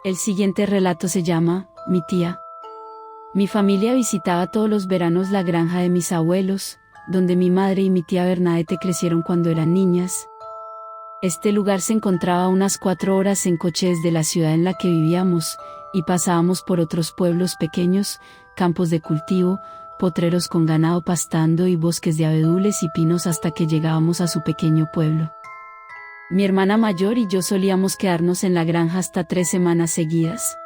El siguiente relato se llama Mi tía. Mi familia visitaba todos los veranos la granja de mis abuelos, donde mi madre y mi tía Bernadette crecieron cuando eran niñas. Este lugar se encontraba a unas 4 horas en coche desde la ciudad en la que vivíamos, y pasábamos por otros pueblos pequeños, campos de cultivo, potreros con ganado pastando y bosques de abedules y pinos hasta que llegábamos a su pequeño pueblo. Mi hermana mayor y yo solíamos quedarnos en la granja hasta 3 semanas seguidas.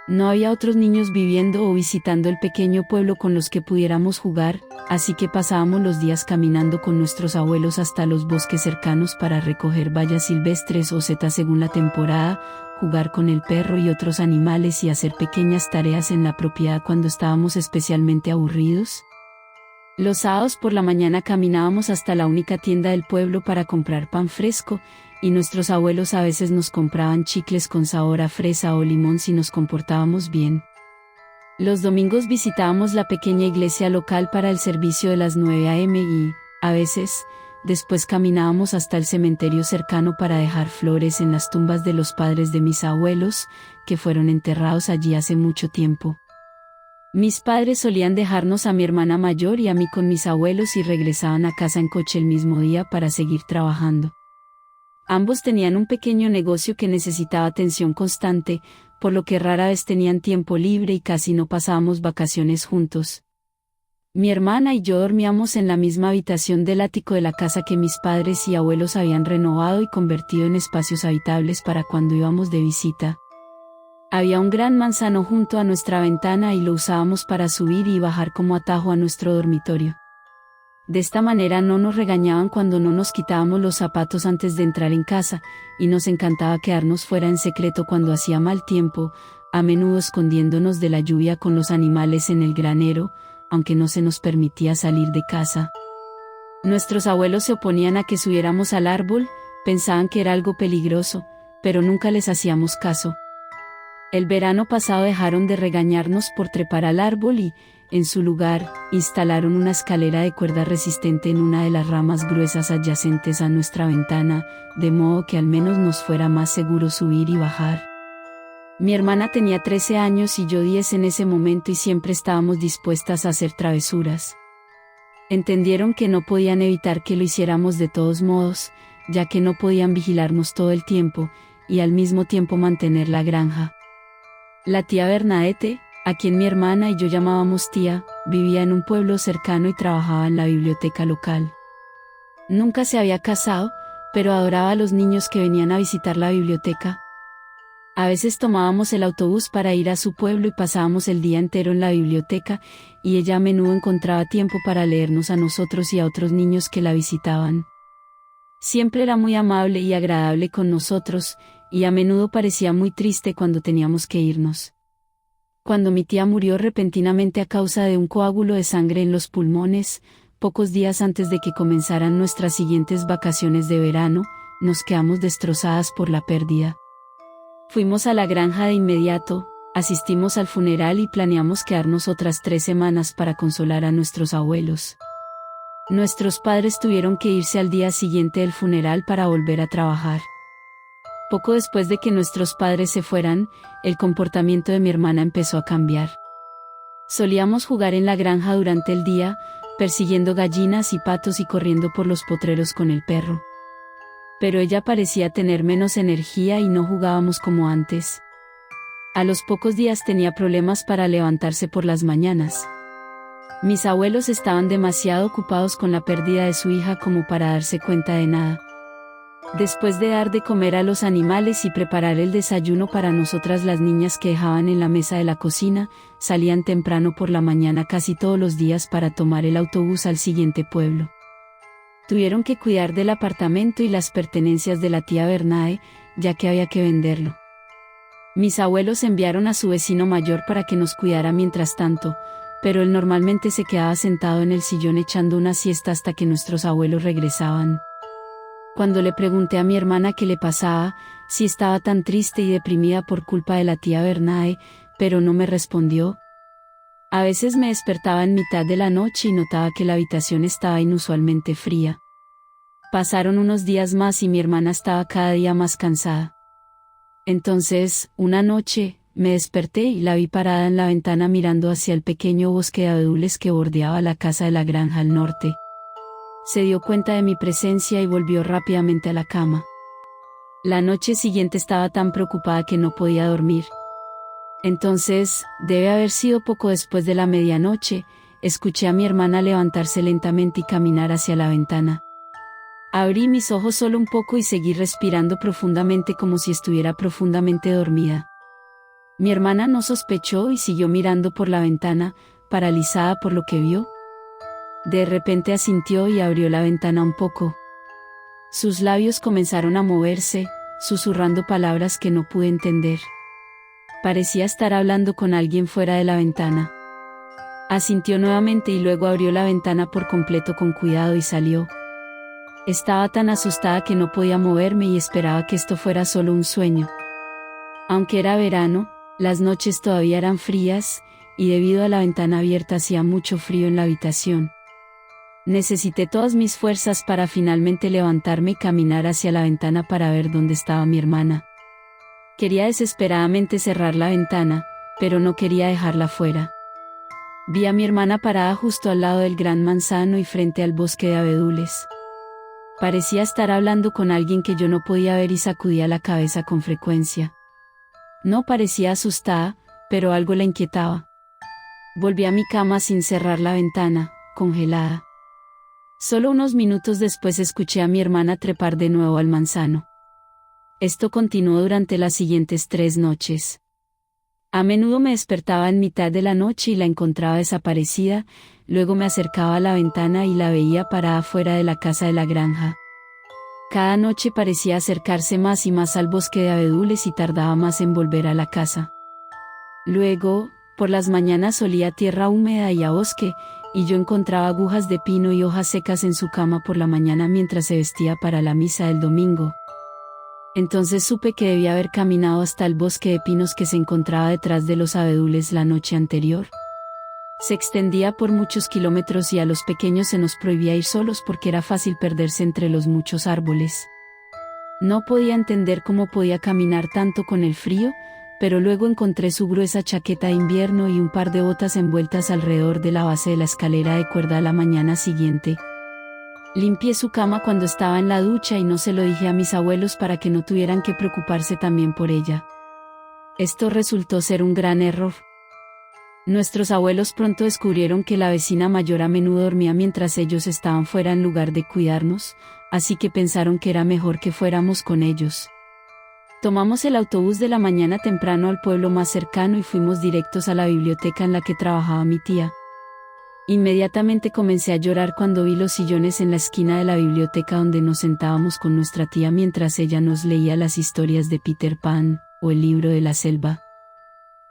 No había otros niños viviendo o visitando el pequeño pueblo con los que pudiéramos jugar, así que pasábamos los días caminando con nuestros abuelos hasta los bosques cercanos para recoger bayas silvestres o setas según la temporada, jugar con el perro y otros animales y hacer pequeñas tareas en la propiedad cuando estábamos especialmente aburridos. Los sábados por la mañana caminábamos hasta la única tienda del pueblo para comprar pan fresco, y nuestros abuelos a veces nos compraban chicles con sabor a fresa o limón si nos comportábamos bien. Los domingos visitábamos la pequeña iglesia local para el servicio de las 9 a.m. y, a veces, después caminábamos hasta el cementerio cercano para dejar flores en las tumbas de los padres de mis abuelos, que fueron enterrados allí hace mucho tiempo. Mis padres solían dejarnos a mi hermana mayor y a mí con mis abuelos y regresaban a casa en coche el mismo día para seguir trabajando. Ambos tenían un pequeño negocio que necesitaba atención constante, por lo que rara vez tenían tiempo libre y casi no pasábamos vacaciones juntos. Mi hermana y yo dormíamos en la misma habitación del ático de la casa que mis padres y abuelos habían renovado y convertido en espacios habitables para cuando íbamos de visita. Había un gran manzano junto a nuestra ventana y lo usábamos para subir y bajar como atajo a nuestro dormitorio. De esta manera no nos regañaban cuando no nos quitábamos los zapatos antes de entrar en casa, y nos encantaba quedarnos fuera en secreto cuando hacía mal tiempo, a menudo escondiéndonos de la lluvia con los animales en el granero, aunque no se nos permitía salir de casa. Nuestros abuelos se oponían a que subiéramos al árbol, pensaban que era algo peligroso, pero nunca les hacíamos caso. El verano pasado dejaron de regañarnos por trepar al árbol y, en su lugar, instalaron una escalera de cuerda resistente en una de las ramas gruesas adyacentes a nuestra ventana, de modo que al menos nos fuera más seguro subir y bajar. Mi hermana tenía 13 años y yo 10 en ese momento y siempre estábamos dispuestas a hacer travesuras. Entendieron que no podían evitar que lo hiciéramos de todos modos, ya que no podían vigilarnos todo el tiempo, y al mismo tiempo mantener la granja. La tía Bernadette, a quien mi hermana y yo llamábamos tía, vivía en un pueblo cercano y trabajaba en la biblioteca local. Nunca se había casado, pero adoraba a los niños que venían a visitar la biblioteca. A veces tomábamos el autobús para ir a su pueblo y pasábamos el día entero en la biblioteca, y ella a menudo encontraba tiempo para leernos a nosotros y a otros niños que la visitaban. Siempre era muy amable y agradable con nosotros, y a menudo parecía muy triste cuando teníamos que irnos. Cuando mi tía murió repentinamente a causa de un coágulo de sangre en los pulmones, pocos días antes de que comenzaran nuestras siguientes vacaciones de verano, nos quedamos destrozadas por la pérdida. Fuimos a la granja de inmediato, asistimos al funeral y planeamos quedarnos otras 3 semanas para consolar a nuestros abuelos. Nuestros padres tuvieron que irse al día siguiente del funeral para volver a trabajar. Poco después de que nuestros padres se fueran, el comportamiento de mi hermana empezó a cambiar. Solíamos jugar en la granja durante el día, persiguiendo gallinas y patos y corriendo por los potreros con el perro. Pero ella parecía tener menos energía y no jugábamos como antes. A los pocos días tenía problemas para levantarse por las mañanas. Mis abuelos estaban demasiado ocupados con la pérdida de su hija como para darse cuenta de nada. Después de dar de comer a los animales y preparar el desayuno para nosotras las niñas que dejaban en la mesa de la cocina, salían temprano por la mañana casi todos los días para tomar el autobús al siguiente pueblo. Tuvieron que cuidar del apartamento y las pertenencias de la tía Bernae, ya que había que venderlo. Mis abuelos enviaron a su vecino mayor para que nos cuidara mientras tanto, pero él normalmente se quedaba sentado en el sillón echando una siesta hasta que nuestros abuelos regresaban. Cuando le pregunté a mi hermana qué le pasaba, si estaba tan triste y deprimida por culpa de la tía Bernae, pero no me respondió. A veces me despertaba en mitad de la noche y notaba que la habitación estaba inusualmente fría. Pasaron unos días más y mi hermana estaba cada día más cansada. Entonces, una noche, me desperté y la vi parada en la ventana mirando hacia el pequeño bosque de abedules que bordeaba la casa de la granja al norte. Se dio cuenta de mi presencia y volvió rápidamente a la cama. La noche siguiente estaba tan preocupada que no podía dormir. Entonces, debe haber sido poco después de la medianoche, escuché a mi hermana levantarse lentamente y caminar hacia la ventana. Abrí mis ojos solo un poco y seguí respirando profundamente como si estuviera profundamente dormida. Mi hermana no sospechó y siguió mirando por la ventana, paralizada por lo que vio. De repente asintió y abrió la ventana un poco. Sus labios comenzaron a moverse, susurrando palabras que no pude entender. Parecía estar hablando con alguien fuera de la ventana. Asintió nuevamente y luego abrió la ventana por completo con cuidado y salió. Estaba tan asustada que no podía moverme y esperaba que esto fuera solo un sueño. Aunque era verano, las noches todavía eran frías, y debido a la ventana abierta hacía mucho frío en la habitación. Necesité todas mis fuerzas para finalmente levantarme y caminar hacia la ventana para ver dónde estaba mi hermana. Quería desesperadamente cerrar la ventana, pero no quería dejarla fuera. Vi a mi hermana parada justo al lado del gran manzano y frente al bosque de abedules. Parecía estar hablando con alguien que yo no podía ver y sacudía la cabeza con frecuencia. No parecía asustada, pero algo la inquietaba. Volví a mi cama sin cerrar la ventana, congelada. Solo unos minutos después escuché a mi hermana trepar de nuevo al manzano. Esto continuó durante las siguientes 3 noches. A menudo me despertaba en mitad de la noche y la encontraba desaparecida, luego me acercaba a la ventana y la veía parada fuera de la casa de la granja. Cada noche parecía acercarse más y más al bosque de abedules y tardaba más en volver a la casa. Luego, por las mañanas olía a tierra húmeda y a bosque, y yo encontraba agujas de pino y hojas secas en su cama por la mañana mientras se vestía para la misa del domingo. Entonces supe que debía haber caminado hasta el bosque de pinos que se encontraba detrás de los abedules la noche anterior. Se extendía por muchos kilómetros y a los pequeños se nos prohibía ir solos porque era fácil perderse entre los muchos árboles. No podía entender cómo podía caminar tanto con el frío, pero luego encontré su gruesa chaqueta de invierno y un par de botas envueltas alrededor de la base de la escalera de cuerda a la mañana siguiente. Limpié su cama cuando estaba en la ducha y no se lo dije a mis abuelos para que no tuvieran que preocuparse también por ella. Esto resultó ser un gran error. Nuestros abuelos pronto descubrieron que la vecina mayor a menudo dormía mientras ellos estaban fuera en lugar de cuidarnos, así que pensaron que era mejor que fuéramos con ellos. Tomamos el autobús de la mañana temprano al pueblo más cercano y fuimos directos a la biblioteca en la que trabajaba mi tía. Inmediatamente comencé a llorar cuando vi los sillones en la esquina de la biblioteca donde nos sentábamos con nuestra tía mientras ella nos leía las historias de Peter Pan, o el libro de la selva.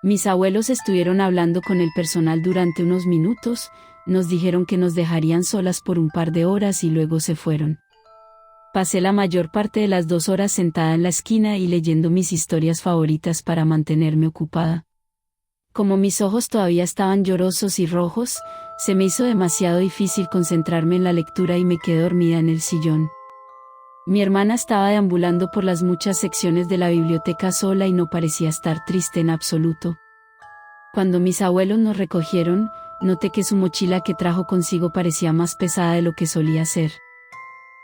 Mis abuelos estuvieron hablando con el personal durante unos minutos, nos dijeron que nos dejarían solas por un par de horas y luego se fueron. Pasé la mayor parte de las 2 horas sentada en la esquina y leyendo mis historias favoritas para mantenerme ocupada. Como mis ojos todavía estaban llorosos y rojos, se me hizo demasiado difícil concentrarme en la lectura y me quedé dormida en el sillón. Mi hermana estaba deambulando por las muchas secciones de la biblioteca sola y no parecía estar triste en absoluto. Cuando mis abuelos nos recogieron, noté que su mochila que trajo consigo parecía más pesada de lo que solía ser.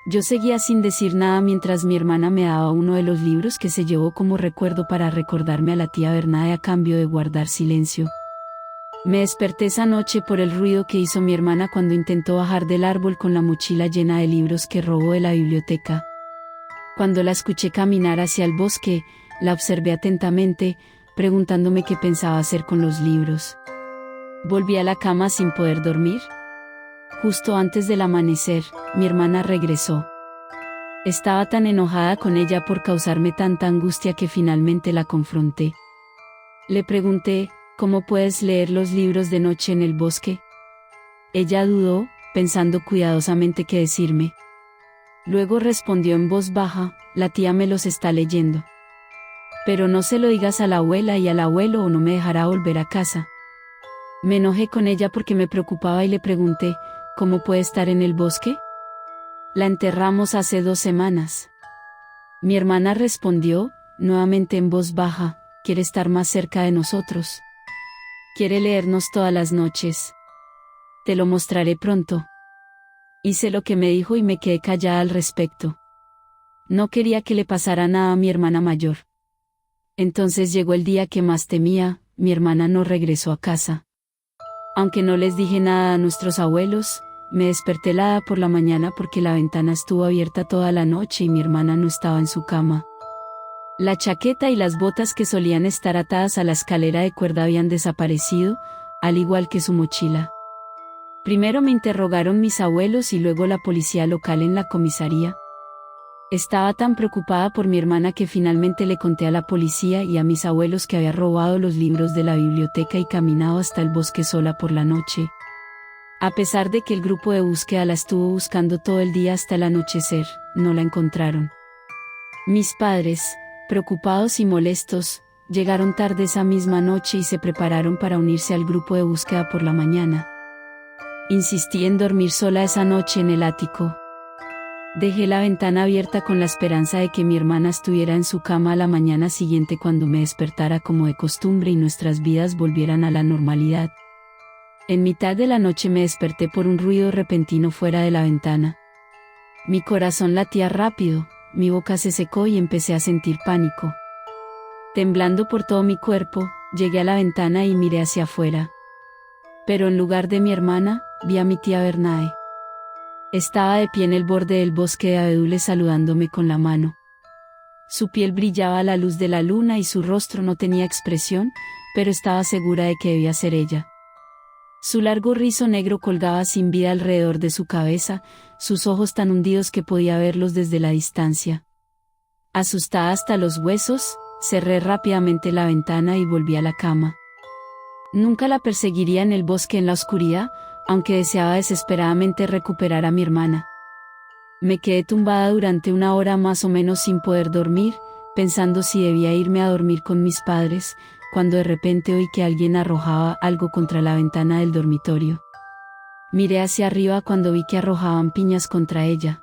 Yo seguía sin decir nada mientras mi hermana me daba uno de los libros que se llevó como recuerdo para recordarme a la tía Bernade a cambio de guardar silencio. Me desperté esa noche por el ruido que hizo mi hermana cuando intentó bajar del árbol con la mochila llena de libros que robó de la biblioteca. Cuando la escuché caminar hacia el bosque, la observé atentamente, preguntándome qué pensaba hacer con los libros. Volví a la cama sin poder dormir. Justo antes del amanecer, mi hermana regresó. Estaba tan enojada con ella por causarme tanta angustia que finalmente la confronté. Le pregunté, ¿cómo puedes leer los libros de noche en el bosque? Ella dudó, pensando cuidadosamente qué decirme. Luego respondió en voz baja, la tía me los está leyendo. Pero no se lo digas a la abuela y al abuelo o no me dejará volver a casa. Me enojé con ella porque me preocupaba y le pregunté, ¿cómo puede estar en el bosque? La enterramos hace 2 semanas. Mi hermana respondió, nuevamente en voz baja, quiere estar más cerca de nosotros. Quiere leernos todas las noches. Te lo mostraré pronto. Hice lo que me dijo y me quedé callada al respecto. No quería que le pasara nada a mi hermana mayor. Entonces llegó el día que más temía, mi hermana no regresó a casa. Aunque no les dije nada a nuestros abuelos, me desperté helada por la mañana porque la ventana estuvo abierta toda la noche y mi hermana no estaba en su cama. La chaqueta y las botas que solían estar atadas a la escalera de cuerda habían desaparecido, al igual que su mochila. Primero me interrogaron mis abuelos y luego la policía local en la comisaría. Estaba tan preocupada por mi hermana que finalmente le conté a la policía y a mis abuelos que había robado los libros de la biblioteca y caminado hasta el bosque sola por la noche. A pesar de que el grupo de búsqueda la estuvo buscando todo el día hasta el anochecer, no la encontraron. Mis padres, preocupados y molestos, llegaron tarde esa misma noche y se prepararon para unirse al grupo de búsqueda por la mañana. Insistí en dormir sola esa noche en el ático. Dejé la ventana abierta con la esperanza de que mi hermana estuviera en su cama a la mañana siguiente cuando me despertara como de costumbre y nuestras vidas volvieran a la normalidad. En mitad de la noche me desperté por un ruido repentino fuera de la ventana. Mi corazón latía rápido, mi boca se secó y empecé a sentir pánico. Temblando por todo mi cuerpo, llegué a la ventana y miré hacia afuera. Pero en lugar de mi hermana, vi a mi tía Bernae. Estaba de pie en el borde del bosque de abedules saludándome con la mano. Su piel brillaba a la luz de la luna y su rostro no tenía expresión, pero estaba segura de que debía ser ella. Su largo rizo negro colgaba sin vida alrededor de su cabeza, sus ojos tan hundidos que podía verlos desde la distancia. Asustada hasta los huesos, cerré rápidamente la ventana y volví a la cama. Nunca la perseguiría en el bosque en la oscuridad, aunque deseaba desesperadamente recuperar a mi hermana. Me quedé tumbada durante una hora más o menos sin poder dormir, pensando si debía irme a dormir con mis padres, cuando de repente oí que alguien arrojaba algo contra la ventana del dormitorio. Miré hacia arriba cuando vi que arrojaban piñas contra ella.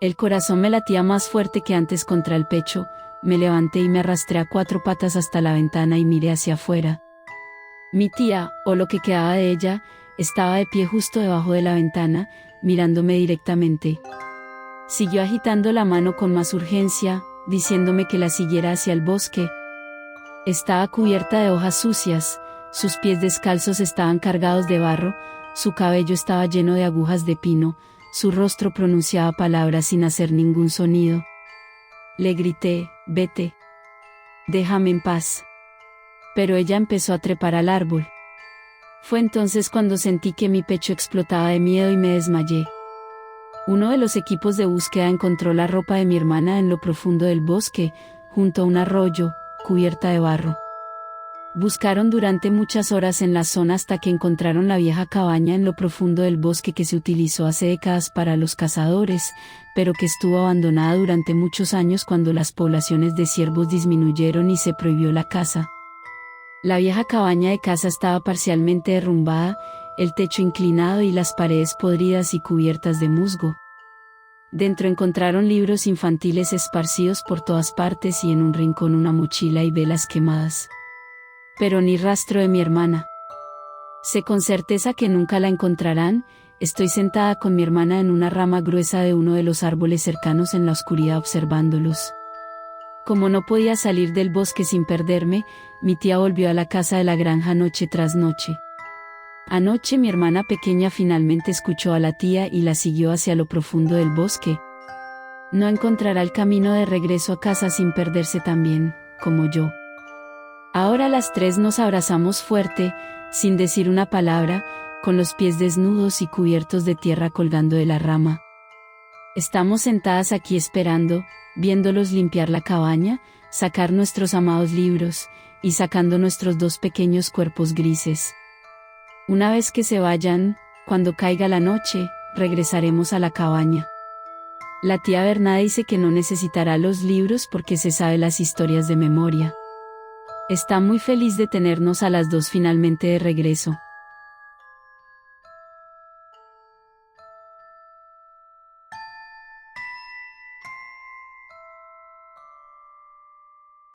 El corazón me latía más fuerte que antes contra el pecho, me levanté y me arrastré a 4 patas hasta la ventana y miré hacia afuera. Mi tía, o lo que quedaba de ella, estaba de pie justo debajo de la ventana, mirándome directamente. Siguió agitando la mano con más urgencia, diciéndome que la siguiera hacia el bosque. Estaba cubierta de hojas sucias, sus pies descalzos estaban cargados de barro, su cabello estaba lleno de agujas de pino, su rostro pronunciaba palabras sin hacer ningún sonido. Le grité, vete. Déjame en paz. Pero ella empezó a trepar al árbol. Fue entonces cuando sentí que mi pecho explotaba de miedo y me desmayé. Uno de los equipos de búsqueda encontró la ropa de mi hermana en lo profundo del bosque, junto a un arroyo, cubierta de barro. Buscaron durante muchas horas en la zona hasta que encontraron la vieja cabaña en lo profundo del bosque que se utilizó hace décadas para los cazadores, pero que estuvo abandonada durante muchos años cuando las poblaciones de ciervos disminuyeron y se prohibió la caza. La vieja cabaña de caza estaba parcialmente derrumbada, el techo inclinado y las paredes podridas y cubiertas de musgo. Dentro encontraron libros infantiles esparcidos por todas partes y en un rincón una mochila y velas quemadas. Pero ni rastro de mi hermana. Sé con certeza que nunca la encontrarán. Estoy sentada con mi hermana en una rama gruesa de uno de los árboles cercanos en la oscuridad observándolos. Como no podía salir del bosque sin perderme, mi tía volvió a la casa de la granja noche tras noche. Anoche mi hermana pequeña finalmente escuchó a la tía y la siguió hacia lo profundo del bosque. No encontrará el camino de regreso a casa sin perderse también, como yo. Ahora las 3 nos abrazamos fuerte, sin decir una palabra, con los pies desnudos y cubiertos de tierra colgando de la rama. Estamos sentadas aquí esperando, viéndolos limpiar la cabaña, sacar nuestros amados libros, y sacando nuestros 2 pequeños cuerpos grises. Una vez que se vayan, cuando caiga la noche, regresaremos a la cabaña. La tía Bernae dice que no necesitará los libros porque se sabe las historias de memoria. Está muy feliz de tenernos a las 2 finalmente de regreso.